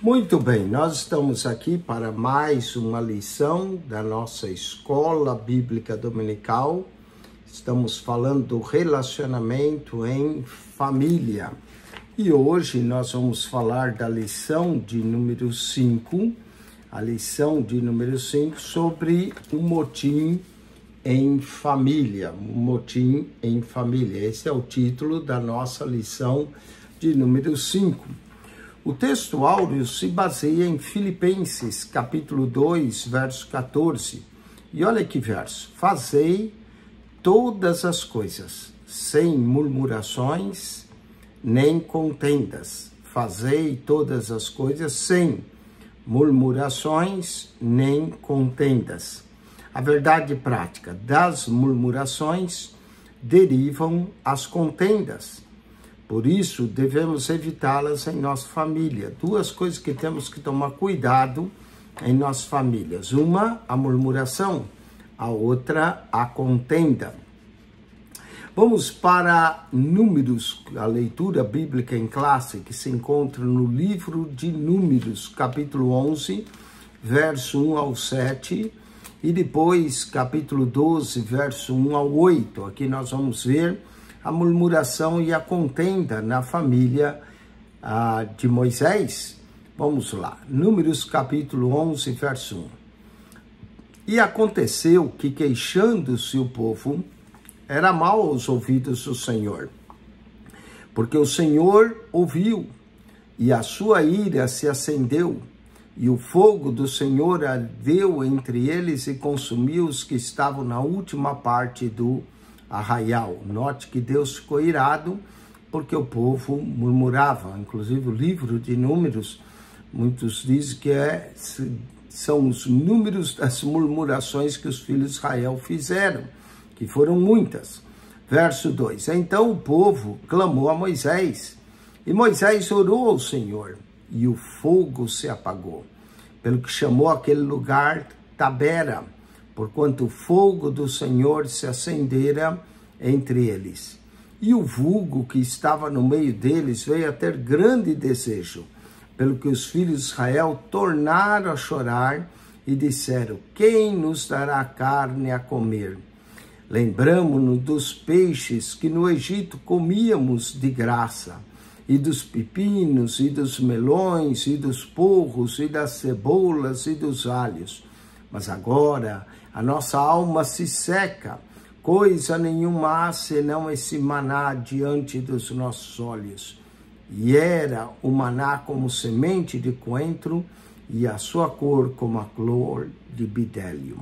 Muito bem, nós estamos aqui para mais uma lição da nossa Escola Bíblica Dominical. Estamos falando do relacionamento em família. E hoje nós vamos falar da lição de número 5, a lição de número 5 sobre o motim em família. O motim em família. Esse é o título da nossa lição de número 5. O texto áureo se baseia em Filipenses, capítulo 2, verso 14. E olha que verso. Fazei todas as coisas, sem murmurações, nem contendas. Fazei todas as coisas sem murmurações, nem contendas. A verdade prática das murmurações derivam as contendas. Por isso, devemos evitá-las em nossa família. Duas coisas que temos que tomar cuidado em nossas famílias. Uma, a murmuração. A outra, a contenda. Vamos para Números, a leitura bíblica em classe, que se encontra no livro de Números, capítulo 11, verso 1 ao 7, e depois capítulo 12, verso 1 ao 8. Aqui nós vamos ver a murmuração e a contenda na família de Moisés. Vamos lá, Números capítulo 11, verso 1. E aconteceu que, queixando-se o povo, era mal aos ouvidos do Senhor, porque o Senhor ouviu, e a sua ira se acendeu, e o fogo do Senhor ardeu entre eles e consumiu os que estavam na última parte do arraial. Note que Deus ficou irado porque o povo murmurava. Inclusive o livro de Números, muitos dizem que são os números das murmurações que os filhos de Israel fizeram, que foram muitas. Verso 2. Então o povo clamou a Moisés, e Moisés orou ao Senhor, e o fogo se apagou, pelo que chamou aquele lugar Tabera, porquanto o fogo do Senhor se acendera entre eles. E o vulgo que estava no meio deles veio a ter grande desejo, pelo que os filhos de Israel tornaram a chorar e disseram: quem nos dará carne a comer? Lembramo-nos dos peixes que no Egito comíamos de graça, e dos pepinos, e dos melões, e dos porros, e das cebolas, e dos alhos. Mas agora a nossa alma se seca, coisa nenhuma há senão esse maná diante dos nossos olhos. E era o maná como semente de coentro, e a sua cor como a cor de bidélio.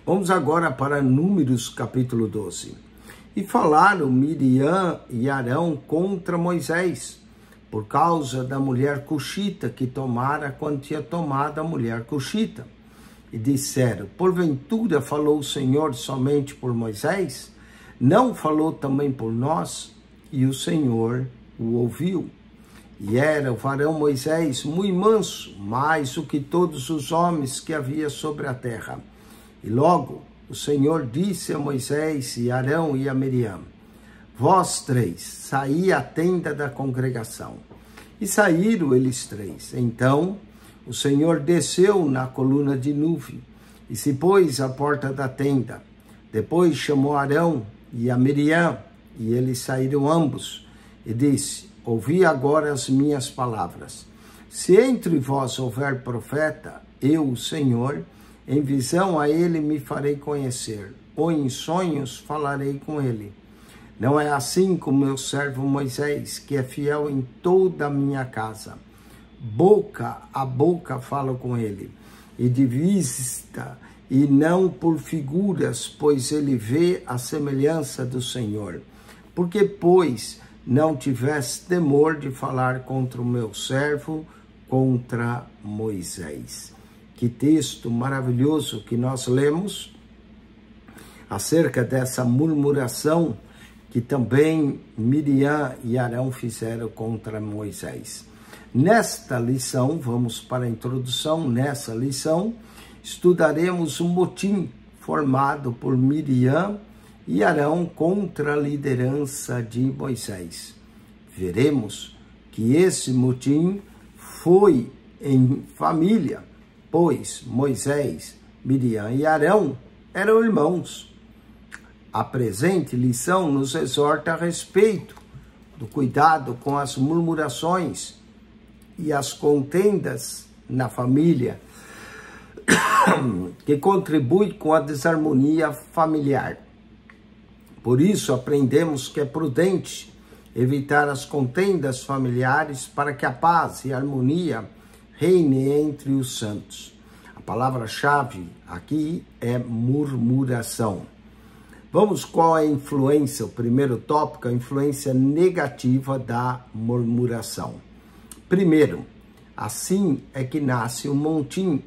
Vamos agora para Números capítulo 12. E falaram Miriam e Arão contra Moisés, por causa da mulher cuxita que tomara quando tinha tomado a mulher cuxita. E disseram: porventura falou o Senhor somente por Moisés? Não falou também por nós? E o Senhor o ouviu. E era o varão Moisés muito manso, mais do que todos os homens que havia sobre a terra. E logo o Senhor disse a Moisés e a Arão e a Miriam: vós três, saí à tenda da congregação. E saíram eles três. Então o Senhor desceu na coluna de nuvem e se pôs à porta da tenda. Depois chamou Arão e a Miriam, e eles saíram ambos, e disse: ouvi agora as minhas palavras. Se entre vós houver profeta, eu, o Senhor, em visão a ele me farei conhecer, ou em sonhos falarei com ele. Não é assim com meu servo Moisés, que é fiel em toda a minha casa. Boca a boca falo com ele, e de vista, e não por figuras, pois ele vê a semelhança do Senhor. Porque, pois, não tivesse temor de falar contra o meu servo, contra Moisés. Que texto maravilhoso que nós lemos acerca dessa murmuração que também Miriam e Arão fizeram contra Moisés. Nesta lição, vamos para a introdução. Nessa lição, estudaremos o motim formado por Miriam e Arão contra a liderança de Moisés. Veremos que esse motim foi em família, pois Moisés, Miriam e Arão eram irmãos. A presente lição nos exorta a respeito do cuidado com as murmurações e as contendas na família, que contribui com a desarmonia familiar. Por isso, aprendemos que é prudente evitar as contendas familiares para que a paz e a harmonia reine entre os santos. A palavra-chave aqui é murmuração. Vamos, qual é a influência? O primeiro tópico, a influência negativa da murmuração. Primeiro, assim é que nasce o motim.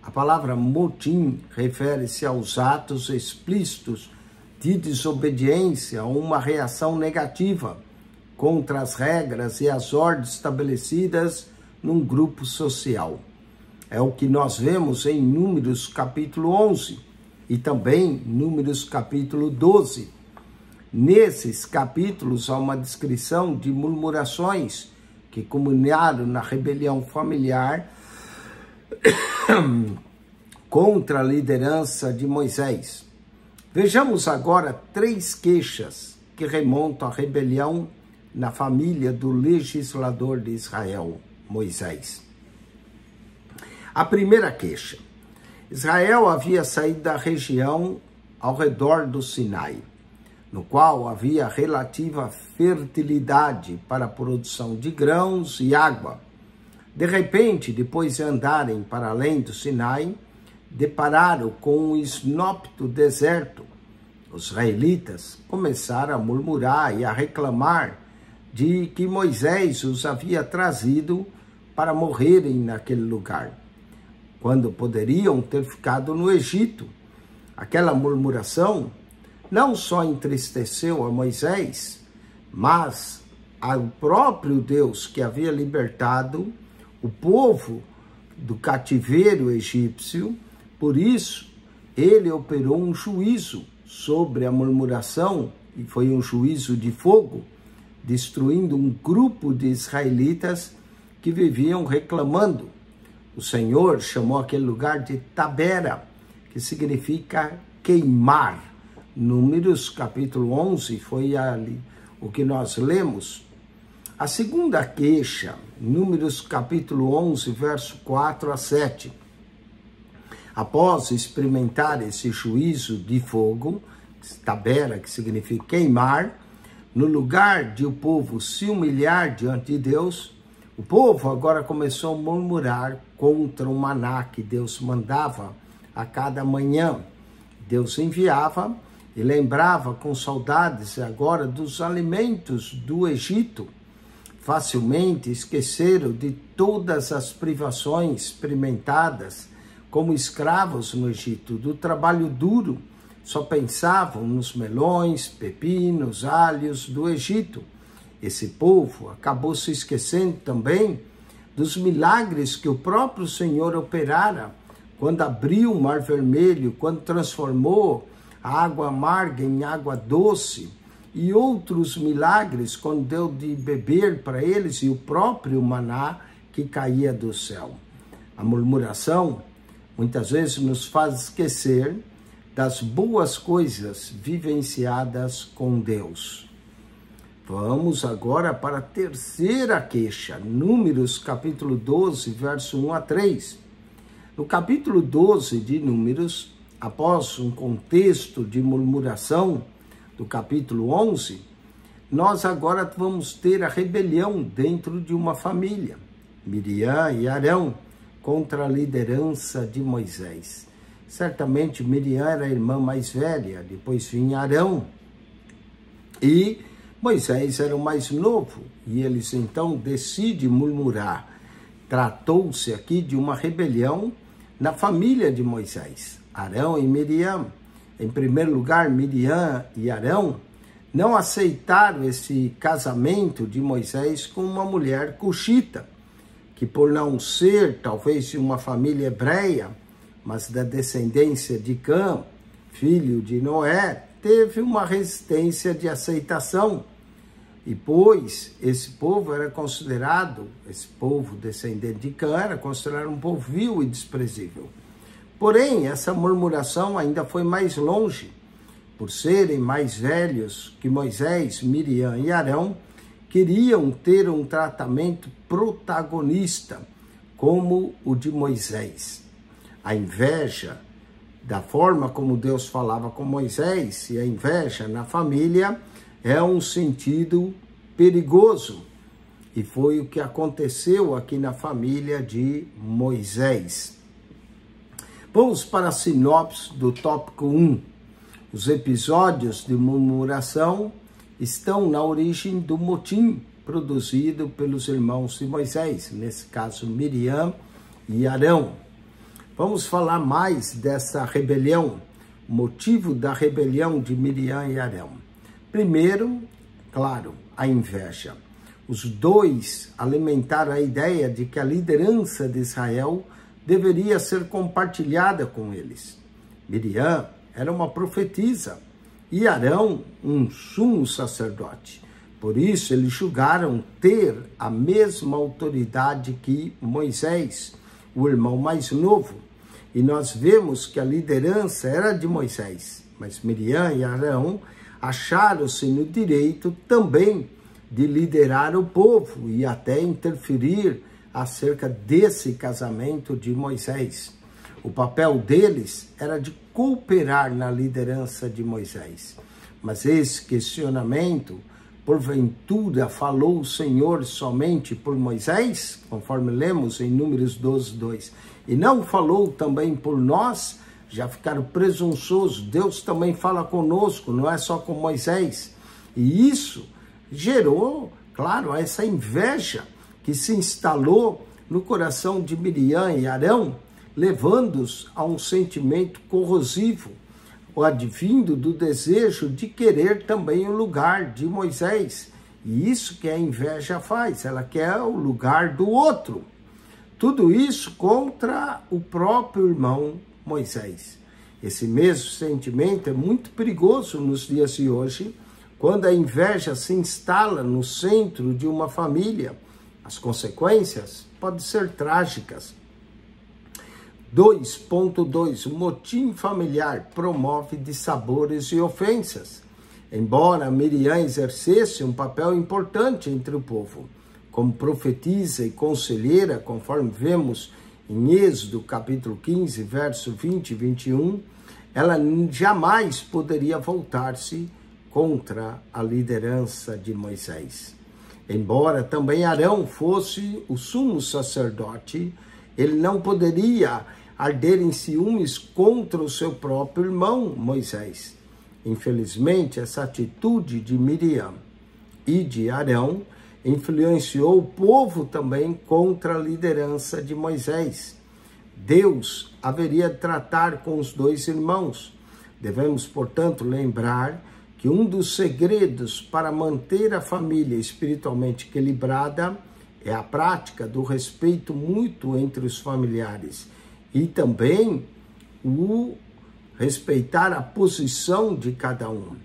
A palavra motim refere-se aos atos explícitos de desobediência ou uma reação negativa contra as regras e as ordens estabelecidas num grupo social. É o que nós vemos em Números capítulo 11 e também Números capítulo 12. Nesses capítulos há uma descrição de murmurações que culminaram na rebelião familiar contra a liderança de Moisés. Vejamos agora 3 queixas que remontam à rebelião na família do legislador de Israel, Moisés. A primeira queixa. Israel havia saído da região ao redor do Sinai, no qual havia relativa fertilidade para a produção de grãos e água. De repente, depois de andarem para além do Sinai, depararam com um inóspito deserto. Os israelitas começaram a murmurar e a reclamar de que Moisés os havia trazido para morrerem naquele lugar, quando poderiam ter ficado no Egito. Aquela murmuração não só entristeceu a Moisés, mas ao próprio Deus que havia libertado o povo do cativeiro egípcio. Por isso, ele operou um juízo sobre a murmuração, e foi um juízo de fogo, destruindo um grupo de israelitas que viviam reclamando. O Senhor chamou aquele lugar de Tabera, que significa queimar. Números capítulo 11 foi ali o que nós lemos. A segunda queixa, Números capítulo 11, verso 4 a 7. Após experimentar esse juízo de fogo, Tabera, que significa queimar, no lugar de o povo se humilhar diante de Deus, o povo agora começou a murmurar contra o maná que Deus mandava a cada manhã. Deus enviava e lembrava com saudades agora dos alimentos do Egito. Facilmente esqueceram de todas as privações experimentadas como escravos no Egito, do trabalho duro. Só pensavam nos melões, pepinos, alhos do Egito. Esse povo acabou se esquecendo também dos milagres que o próprio Senhor operara, quando abriu o Mar Vermelho, quando transformou a água amarga em água doce, e outros milagres, quando deu de beber para eles, e o próprio maná que caía do céu. A murmuração muitas vezes nos faz esquecer das boas coisas vivenciadas com Deus. Vamos agora para a terceira queixa, Números capítulo 12, verso 1 a 3. No capítulo 12 de Números, após um contexto de murmuração do capítulo 11, nós agora vamos ter a rebelião dentro de uma família, Miriam e Arão, contra a liderança de Moisés. Certamente Miriam era a irmã mais velha, depois vinha Arão, e Moisés era o mais novo, e eles então decidem murmurar. Tratou-se aqui de uma rebelião na família de Moisés, Arão e Miriam. Em primeiro lugar, Miriam e Arão não aceitaram esse casamento de Moisés com uma mulher cuxita, que por não ser talvez de uma família hebreia, mas da descendência de Cã, filho de Noé, teve uma resistência de aceitação. E pois esse povo era considerado, esse povo descendente de Cã, era considerado um povo vil e desprezível. Porém, essa murmuração ainda foi mais longe. Por serem mais velhos que Moisés, Miriam e Arão, queriam ter um tratamento protagonista, como o de Moisés. A inveja da forma como Deus falava com Moisés e a inveja na família é um sentido perigoso. E foi o que aconteceu aqui na família de Moisés. Vamos para a sinopse do tópico 1. Os episódios de murmuração estão na origem do motim produzido pelos irmãos de Moisés, nesse caso Miriam e Arão. Vamos falar mais dessa rebelião, o motivo da rebelião de Miriam e Arão. Primeiro, claro, a inveja. Os dois alimentaram a ideia de que a liderança de Israel deveria ser compartilhada com eles. Miriam era uma profetisa e Arão um sumo sacerdote. Por isso, eles julgaram ter a mesma autoridade que Moisés, o irmão mais novo. E nós vemos que a liderança era de Moisés, mas Miriam e Arão acharam-se no direito também de liderar o povo e até interferir acerca desse casamento de Moisés. O papel deles era de cooperar na liderança de Moisés. Mas esse questionamento, porventura, falou o Senhor somente por Moisés, conforme lemos em Números 12, 2, e não falou também por nós? Já ficaram presunçosos. Deus também fala conosco, não é só com Moisés. E isso gerou, claro, essa inveja que se instalou no coração de Miriam e Arão, levando-os a um sentimento corrosivo, o advindo do desejo de querer também o lugar de Moisés. E isso que a inveja faz, ela quer o lugar do outro. Tudo isso contra o próprio irmão Moisés. Esse mesmo sentimento é muito perigoso nos dias de hoje, quando a inveja se instala no centro de uma família. As consequências podem ser trágicas. 2.2. O motim familiar promove dissabores e ofensas. Embora Miriam exercesse um papel importante entre o povo, como profetisa e conselheira, conforme vemos em Êxodo capítulo 15, verso 20 e 21, ela jamais poderia voltar-se contra a liderança de Moisés. Embora também Arão fosse o sumo sacerdote, ele não poderia arder em ciúmes contra o seu próprio irmão Moisés. Infelizmente, essa atitude de Miriam e de Arão influenciou o povo também contra a liderança de Moisés. Deus haveria de tratar com os dois irmãos. Devemos, portanto, lembrar que um dos segredos para manter a família espiritualmente equilibrada é a prática do respeito mútuo entre os familiares e também o respeitar a posição de cada um.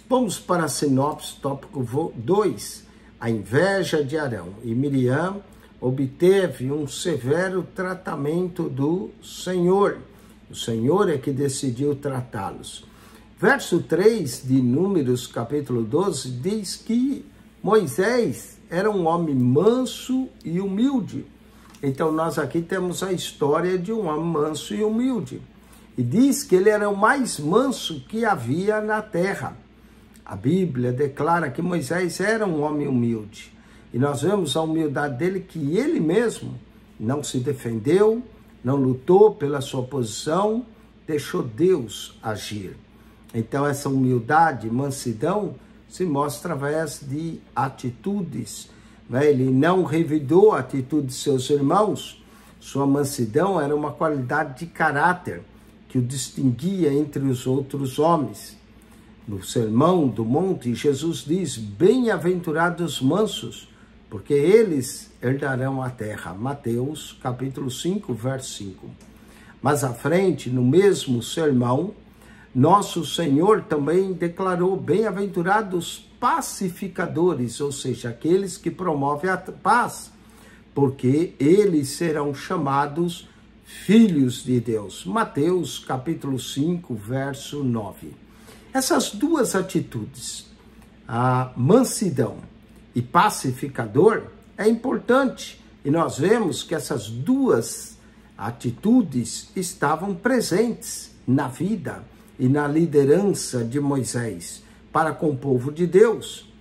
Vamos para a sinopse, tópico 2. A inveja de Arão e Miriam obteve um severo tratamento do Senhor. O Senhor é que decidiu tratá-los. Verso 3 de Números, capítulo 12, diz que Moisés era um homem manso e humilde. Então, nós aqui temos a história de um homem manso e humilde. E diz que ele era o mais manso que havia na terra. A Bíblia declara que Moisés era um homem humilde. E nós vemos a humildade dele, que ele mesmo não se defendeu, não lutou pela sua posição, deixou Deus agir. Então, essa humildade, mansidão, se mostra através de atitudes. Ele não revidou a atitude de seus irmãos. Sua mansidão era uma qualidade de caráter que o distinguia entre os outros homens. No Sermão do Monte, Jesus diz: bem-aventurados mansos, porque eles herdarão a terra. Mateus, capítulo 5, verso 5. Mas à frente, no mesmo sermão, nosso Senhor também declarou: bem-aventurados pacificadores, ou seja, aqueles que promovem a paz, porque eles serão chamados filhos de Deus. Mateus capítulo 5, verso 9. Essas duas atitudes, a mansidão e pacificador, é importante. E nós vemos que essas duas atitudes estavam presentes na vida e na liderança de Moisés para com o povo de Deus.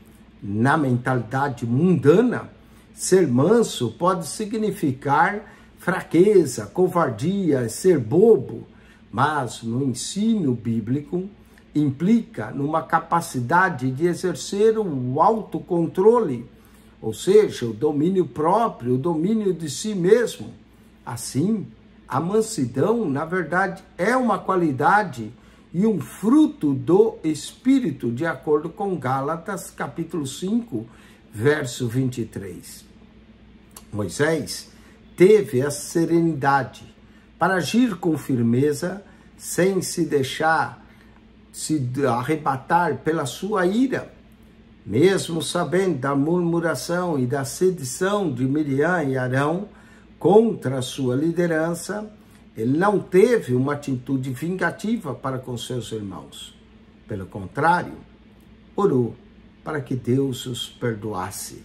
Na mentalidade mundana, ser manso pode significar fraqueza, covardia, ser bobo, mas no ensino bíblico implica numa capacidade de exercer o autocontrole, ou seja, o domínio próprio, o domínio de si mesmo. Assim, a mansidão, na verdade, é uma qualidade e um fruto do Espírito, de acordo com Gálatas, capítulo 5, verso 23. Moisés teve a serenidade para agir com firmeza, sem se deixar se arrebatar pela sua ira. Mesmo sabendo da murmuração e da sedição de Miriam e Arão contra a sua liderança, ele não teve uma atitude vingativa para com seus irmãos. Pelo contrário, orou para que Deus os perdoasse.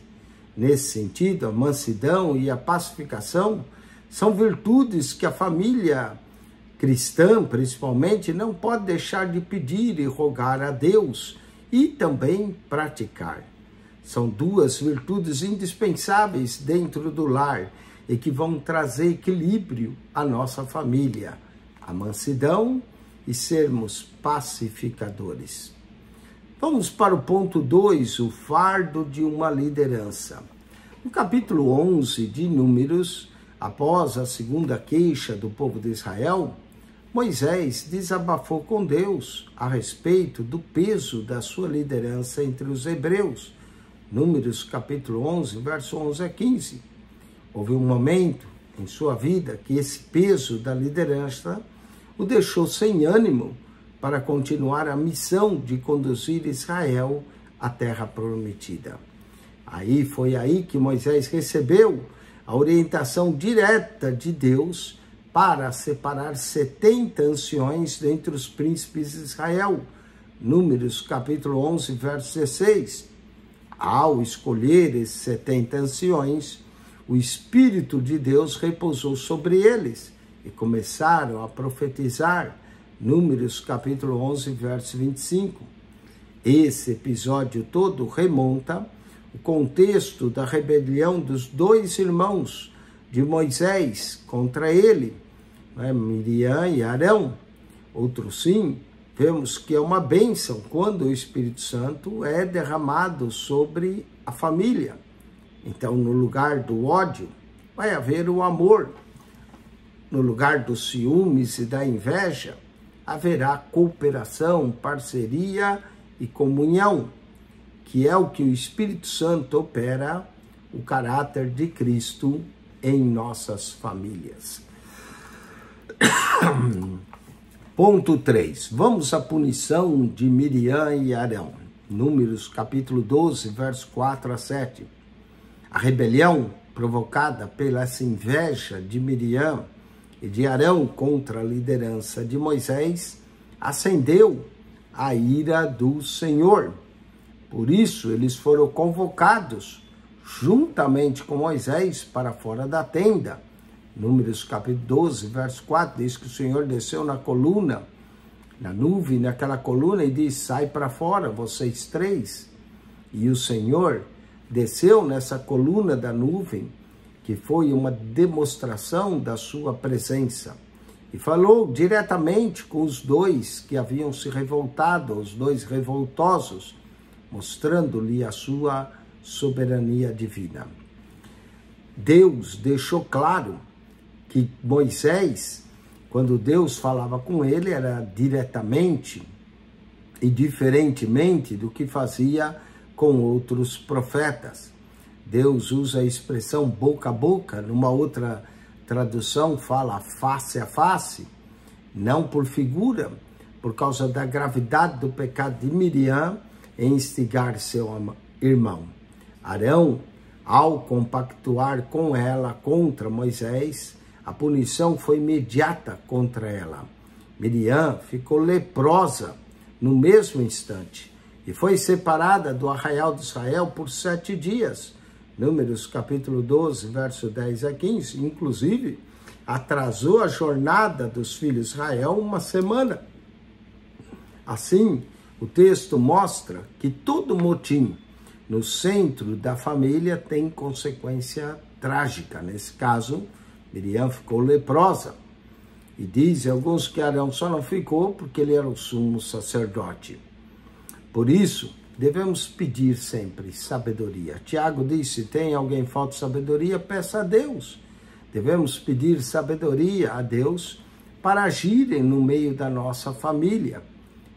Nesse sentido, a mansidão e a pacificação são virtudes que a família cristã, principalmente, não pode deixar de pedir e rogar a Deus e também praticar. São duas virtudes indispensáveis dentro do lar e que vão trazer equilíbrio à nossa família, a mansidão e sermos pacificadores. Vamos para o ponto 2, o fardo de uma liderança. No capítulo 11 de Números, após a segunda queixa do povo de Israel, Moisés desabafou com Deus a respeito do peso da sua liderança entre os hebreus. Números capítulo 11, verso 11 a 15. Houve um momento em sua vida que esse peso da liderança o deixou sem ânimo para continuar a missão de conduzir Israel à terra prometida. Foi aí que Moisés recebeu a orientação direta de Deus para separar 70 anciões dentre os príncipes de Israel. Números capítulo 11, verso 16. Ao escolher esses 70 anciões, o Espírito de Deus repousou sobre eles e começaram a profetizar. Números capítulo 11, verso 25. Esse episódio todo remonta o contexto da rebelião dos dois irmãos de Moisés contra ele, Miriam e Arão. Outro sim, vemos que é uma bênção quando o Espírito Santo é derramado sobre a família. Então, no lugar do ódio, vai haver o amor. No lugar dos ciúmes e da inveja, haverá cooperação, parceria e comunhão, que é o que o Espírito Santo opera, o caráter de Cristo em nossas famílias. Ponto 3. Vamos à punição de Miriam e Arão. Números capítulo 12, verso 4 a 7. A rebelião provocada pela essa inveja de Miriam e de Arão contra a liderança de Moisés acendeu a ira do Senhor. Por isso, eles foram convocados juntamente com Moisés para fora da tenda. Números capítulo 12, verso 4, diz que o Senhor desceu na coluna, na nuvem, naquela coluna, e diz: sai para fora, vocês três. E o Senhor desceu nessa coluna da nuvem, que foi uma demonstração da sua presença, e falou diretamente com os dois que haviam se revoltado, os dois revoltosos, mostrando-lhe a sua soberania divina. Deus deixou claro que Moisés, quando Deus falava com ele, era diretamente e diferentemente do que fazia com outros profetas. Deus usa a expressão boca a boca, numa outra tradução fala face a face, não por figura, por causa da gravidade do pecado de Miriam em instigar seu irmão. Arão, ao compactuar com ela contra Moisés, a punição foi imediata contra ela. Miriam ficou leprosa no mesmo instante e foi separada do arraial de Israel por 7 dias. Números capítulo 12, verso 10 a 15, inclusive, atrasou a jornada dos filhos de Israel uma semana. Assim, o texto mostra que todo motim no centro da família tem consequência trágica. Nesse caso, Miriam ficou leprosa. E dizem alguns que Arão só não ficou porque ele era o sumo sacerdote. Por isso, devemos pedir sempre sabedoria. Tiago disse, se tem alguém falta de sabedoria, peça a Deus. Devemos pedir sabedoria a Deus para agirem no meio da nossa família.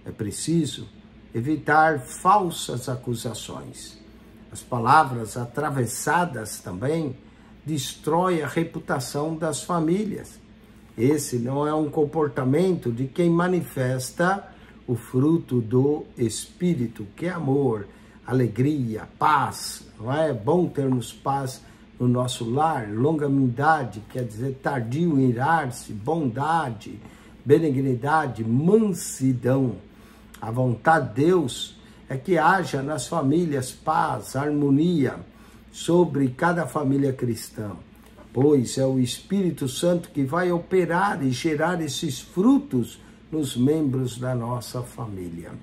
É preciso evitar falsas acusações. As palavras atravessadas também destroem a reputação das famílias. Esse não é um comportamento de quem manifesta o fruto do Espírito, que é amor, alegria, paz. Não é bom termos paz no nosso lar, longanimidade, quer dizer tardio em irar-se, bondade, benignidade, mansidão. A vontade de Deus é que haja nas famílias paz, harmonia sobre cada família cristã, pois é o Espírito Santo que vai operar e gerar esses frutos nos membros da nossa família.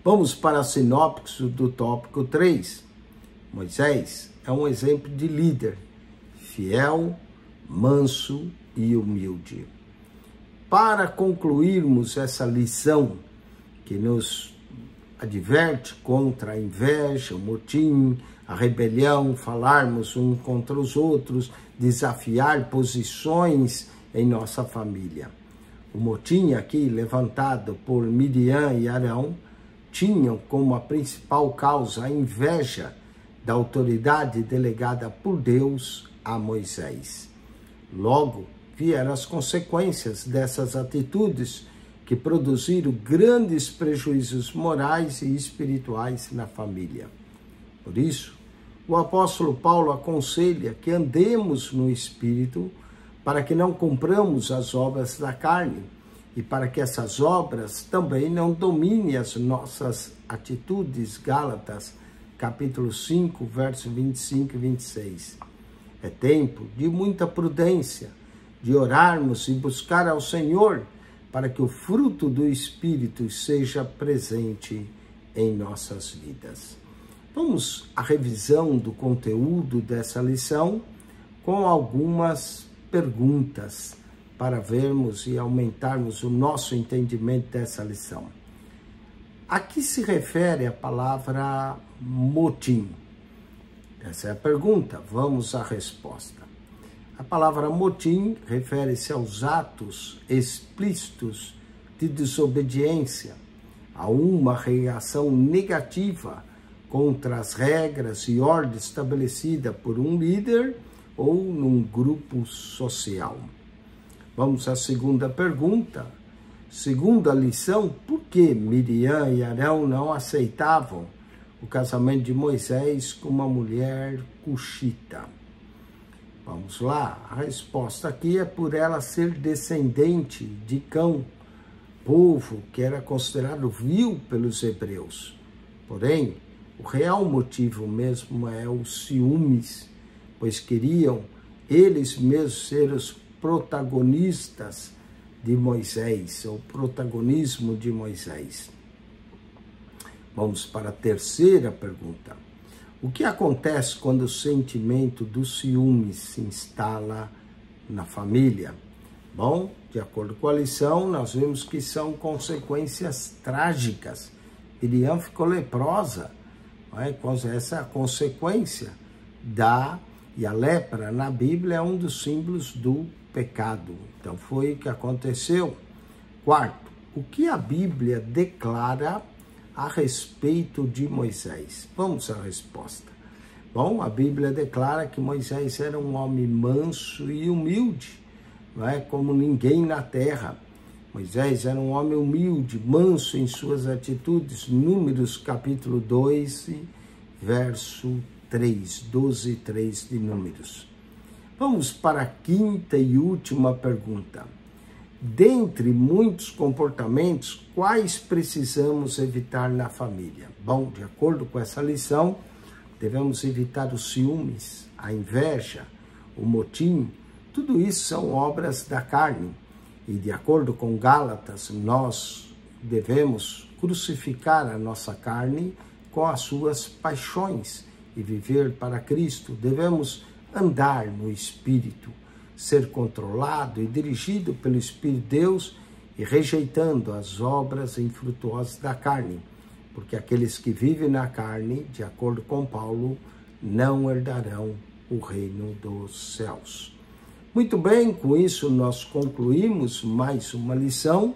Vamos para a sinopse do tópico 3. Moisés é um exemplo de líder, fiel, manso e humilde. Para concluirmos essa lição que nos adverte contra a inveja, o motim, a rebelião, falarmos uns contra os outros, desafiar posições em nossa família. O motim aqui levantado por Miriam e Arão tinham como a principal causa a inveja da autoridade delegada por Deus a Moisés. Logo, vieram as consequências dessas atitudes que produziram grandes prejuízos morais e espirituais na família. Por isso, o apóstolo Paulo aconselha que andemos no Espírito para que não cumpramos as obras da carne e para que essas obras também não dominem as nossas atitudes. Gálatas, capítulo 5, verso 25 e 26. É tempo de muita prudência, de orarmos e buscar ao Senhor para que o fruto do Espírito seja presente em nossas vidas. Vamos à revisão do conteúdo dessa lição com algumas perguntas para vermos e aumentarmos o nosso entendimento dessa lição. A que se refere a palavra motim? Essa é a pergunta, vamos à resposta. A palavra motim refere-se aos atos explícitos de desobediência, a uma reação negativa contra as regras e ordem estabelecida por um líder ou num grupo social. Vamos à segunda pergunta. Segundo a lição, por que Miriam e Arão não aceitavam o casamento de Moisés com uma mulher cuxita? Vamos lá, a resposta aqui é por ela ser descendente de Cão, povo que era considerado vil pelos hebreus. Porém, o real motivo mesmo é os ciúmes, pois queriam eles mesmos ser os protagonistas de Moisés, o protagonismo de Moisés. Vamos para a terceira pergunta. O que acontece quando o sentimento do ciúme se instala na família? Bom, de acordo com a lição, nós vimos que são consequências trágicas. Miriam ficou leprosa, não é? Essa é a consequência e a lepra na Bíblia é um dos símbolos do pecado. Então foi o que aconteceu. Quarto, o que a Bíblia declara a respeito de Moisés? Vamos à resposta. Bom, a Bíblia declara que Moisés era um homem manso e humilde, não é? Como ninguém na terra. Moisés era um homem humilde, manso em suas atitudes. Números capítulo 2, verso 3, 12 e 3 de Números. Vamos para a quinta e última pergunta. Dentre muitos comportamentos, quais precisamos evitar na família? Bom, de acordo com essa lição, devemos evitar os ciúmes, a inveja, o motim. Tudo isso são obras da carne. E de acordo com Gálatas, nós devemos crucificar a nossa carne com as suas paixões e viver para Cristo. Devemos andar no Espírito, ser controlado e dirigido pelo Espírito de Deus e rejeitando as obras infrutuosas da carne, porque aqueles que vivem na carne, de acordo com Paulo, não herdarão o reino dos céus. Muito bem, com isso nós concluímos mais uma lição,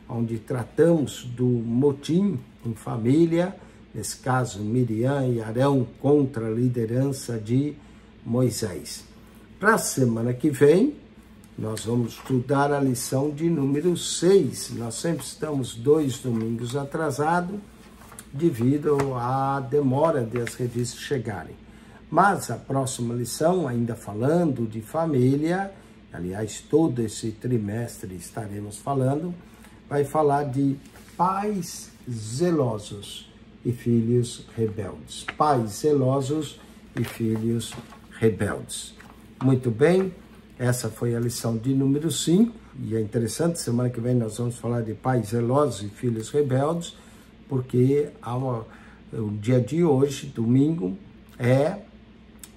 onde tratamos do motim em família, nesse caso Miriam e Arão contra a liderança de Moisés. Para a semana que vem, nós vamos estudar a lição de número 6. Nós sempre estamos 2 domingos atrasados, devido à demora de as revistas chegarem. Mas a próxima lição, ainda falando de família, aliás, todo esse trimestre estaremos falando, vai falar de pais zelosos e filhos rebeldes. Pais zelosos e filhos rebeldes. Muito bem, essa foi a lição de número 5, e é interessante, semana que vem nós vamos falar de pais zelosos e filhos rebeldes, porque o dia de hoje, domingo, é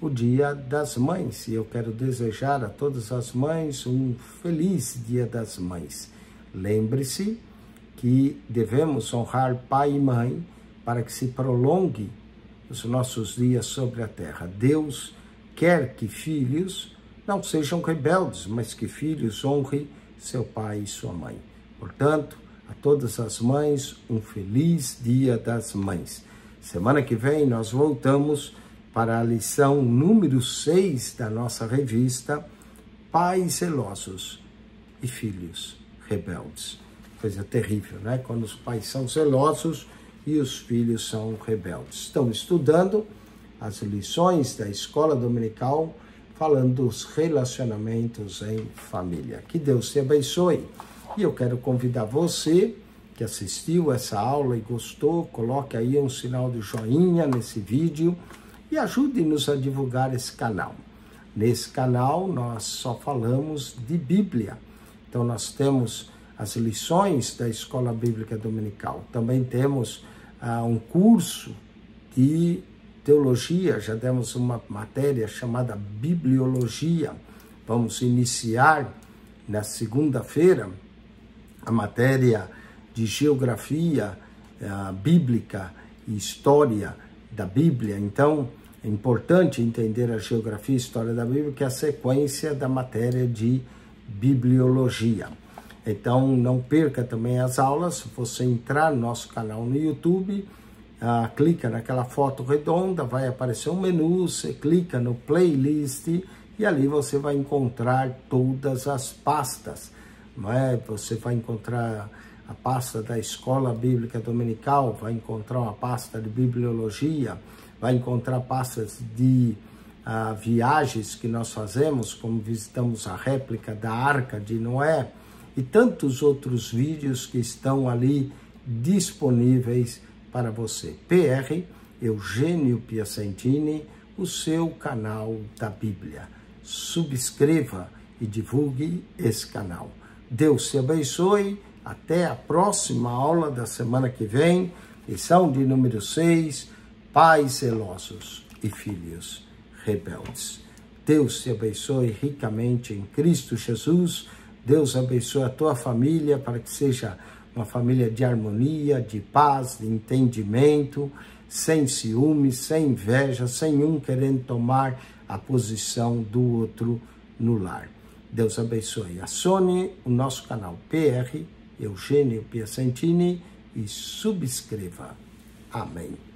o Dia das Mães, e eu quero desejar a todas as mães um feliz Dia das Mães. Lembre-se que devemos honrar pai e mãe para que se prolongue os nossos dias sobre a terra. Deus quer que filhos não sejam rebeldes, mas que filhos honrem seu pai e sua mãe. Portanto, a todas as mães, um feliz Dia das Mães. Semana que vem nós voltamos para a lição número 6 da nossa revista, Pais Zelosos e Filhos Rebeldes. Coisa terrível, né? Quando os pais são zelosos e os filhos são rebeldes. Estamos estudando as lições da escola dominical, falando dos relacionamentos em família. Que Deus te abençoe. E eu quero convidar você que assistiu essa aula e gostou, coloque aí um sinal de joinha nesse vídeo e ajude-nos a divulgar esse canal. Nesse canal nós só falamos de Bíblia. Então nós temos as lições da Escola Bíblica Dominical. Também temos um curso de teologia, já demos uma matéria chamada Bibliologia. Vamos iniciar na segunda-feira a matéria de geografia bíblica e história da Bíblia. Então, é importante entender a geografia e história da Bíblia, que é a sequência da matéria de bibliologia. Então, não perca também as aulas. Se você entrar no nosso canal no YouTube, clica naquela foto redonda, vai aparecer um menu, você clica no playlist e ali você vai encontrar todas as pastas. Não é? Você vai encontrar a pasta da Escola Bíblica Dominical, vai encontrar uma pasta de bibliologia, vai encontrar pastas de viagens que nós fazemos, como visitamos a réplica da Arca de Noé, e tantos outros vídeos que estão ali disponíveis para você. PR Eugênio Piacentini, o seu canal da Bíblia. Subscreva e divulgue esse canal. Deus te abençoe. Até a próxima aula da semana que vem, lição de número 6, pais zelosos e filhos rebeldes. Deus te abençoe ricamente em Cristo Jesus. Deus abençoe a tua família para que seja uma família de harmonia, de paz, de entendimento, sem ciúmes, sem inveja, sem um querendo tomar a posição do outro no lar. Deus abençoe. Acione o nosso canal PR Eugênio Piacentini e subscreva. Amém.